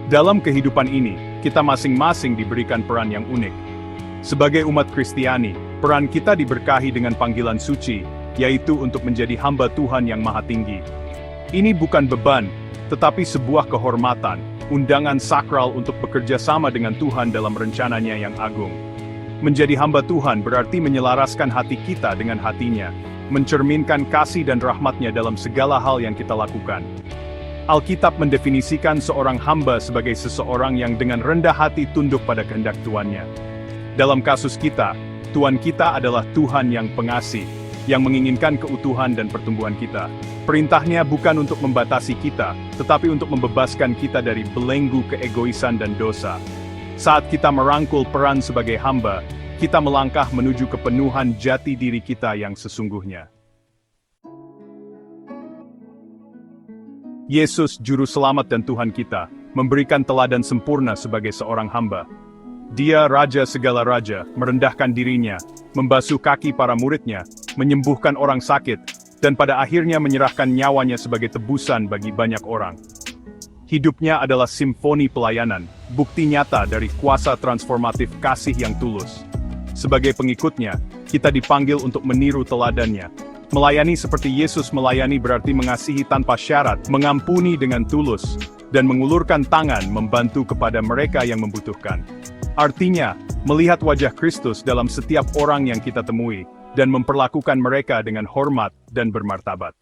Dalam kehidupan ini, kita masing-masing diberikan peran yang unik. Sebagai umat Kristiani, peran kita diberkahi dengan panggilan suci, yaitu untuk menjadi hamba Tuhan yang Maha Tinggi. Ini bukan beban, tetapi sebuah kehormatan, undangan sakral untuk bekerja sama dengan Tuhan dalam rencananya yang agung. Menjadi hamba Tuhan berarti menyelaraskan hati kita dengan hatinya, mencerminkan kasih dan rahmat-Nya dalam segala hal yang kita lakukan. Alkitab mendefinisikan seorang hamba sebagai seseorang yang dengan rendah hati tunduk pada kehendak Tuannya. Dalam kasus kita, Tuhan kita adalah Tuhan yang pengasih, yang menginginkan keutuhan dan pertumbuhan kita. Perintahnya bukan untuk membatasi kita, tetapi untuk membebaskan kita dari belenggu keegoisan dan dosa. Saat kita merangkul peran sebagai hamba, kita melangkah menuju kepenuhan jati diri kita yang sesungguhnya. Yesus, Juru Selamat dan Tuhan kita, memberikan teladan sempurna sebagai seorang hamba. Dia Raja segala raja, merendahkan dirinya, membasuh kaki para murid-Nya, menyembuhkan orang sakit, dan pada akhirnya menyerahkan nyawanya sebagai tebusan bagi banyak orang. Hidupnya adalah simfoni pelayanan, bukti nyata dari kuasa transformatif kasih yang tulus. Sebagai pengikutnya, kita dipanggil untuk meniru teladannya. Melayani seperti Yesus melayani berarti mengasihi tanpa syarat, mengampuni dengan tulus, dan mengulurkan tangan membantu kepada mereka yang membutuhkan. Artinya, melihat wajah Kristus dalam setiap orang yang kita temui, dan memperlakukan mereka dengan hormat dan bermartabat.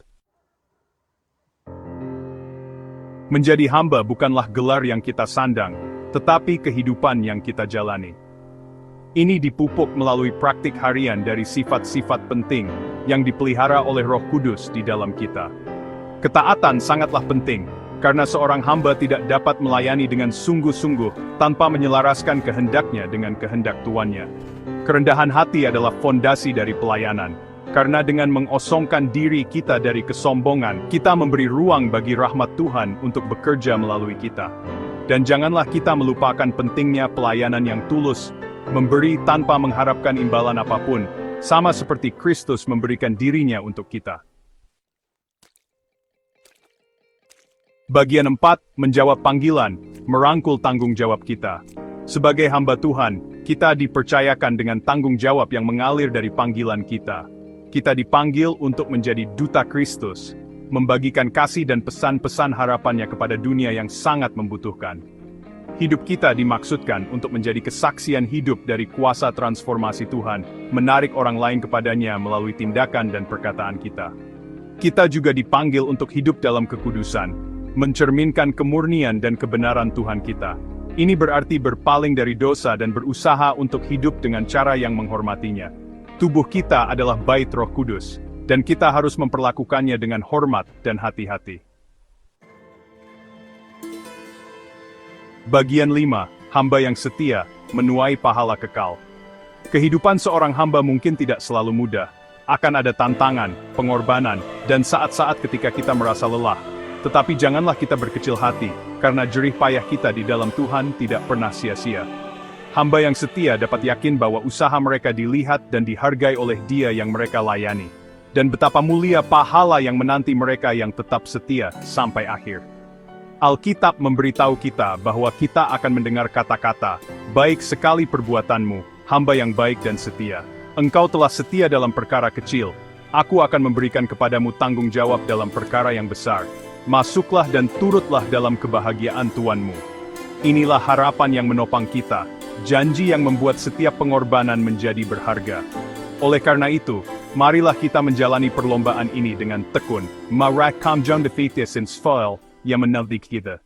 Menjadi hamba bukanlah gelar yang kita sandang, tetapi kehidupan yang kita jalani. Ini dipupuk melalui praktik harian dari sifat-sifat penting yang dipelihara oleh Roh Kudus di dalam kita. Ketaatan sangatlah penting, karena seorang hamba tidak dapat melayani dengan sungguh-sungguh tanpa menyelaraskan kehendaknya dengan kehendak Tuannya. Kerendahan hati adalah fondasi dari pelayanan, karena dengan mengosongkan diri kita dari kesombongan, kita memberi ruang bagi rahmat Tuhan untuk bekerja melalui kita. Dan janganlah kita melupakan pentingnya pelayanan yang tulus, memberi tanpa mengharapkan imbalan apapun, sama seperti Kristus memberikan dirinya untuk kita. Bagian 4, menjawab panggilan, merangkul tanggung jawab kita. Sebagai hamba Tuhan, kita dipercayakan dengan tanggung jawab yang mengalir dari panggilan kita. Kita dipanggil untuk menjadi duta Kristus, membagikan kasih dan pesan-pesan harapannya kepada dunia yang sangat membutuhkan. Hidup kita dimaksudkan untuk menjadi kesaksian hidup dari kuasa transformasi Tuhan, menarik orang lain kepadanya melalui tindakan dan perkataan kita. Kita juga dipanggil untuk hidup dalam kekudusan, mencerminkan kemurnian dan kebenaran Tuhan kita. Ini berarti berpaling dari dosa dan berusaha untuk hidup dengan cara yang menghormatinya. Tubuh kita adalah bait Roh Kudus, dan kita harus memperlakukannya dengan hormat dan hati-hati. Bagian 5, hamba yang setia, menuai pahala kekal. Kehidupan seorang hamba mungkin tidak selalu mudah. Akan ada tantangan, pengorbanan, dan saat-saat ketika kita merasa lelah. Tetapi janganlah kita berkecil hati, karena jerih payah kita di dalam Tuhan tidak pernah sia-sia. Hamba yang setia dapat yakin bahwa usaha mereka dilihat dan dihargai oleh Dia yang mereka layani. Dan betapa mulia pahala yang menanti mereka yang tetap setia sampai akhir. Alkitab memberitahu kita bahwa kita akan mendengar kata-kata, "Baik sekali perbuatanmu, hamba yang baik dan setia. Engkau telah setia dalam perkara kecil, aku akan memberikan kepadamu tanggung jawab dalam perkara yang besar. Masuklah dan turutlah dalam kebahagiaan Tuanmu." Inilah harapan yang menopang kita, janji yang membuat setiap pengorbanan menjadi berharga. Oleh karena itu, marilah kita menjalani perlombaan ini dengan tekun. Marak kamjong defeatis in spoil, yang meneliti kita.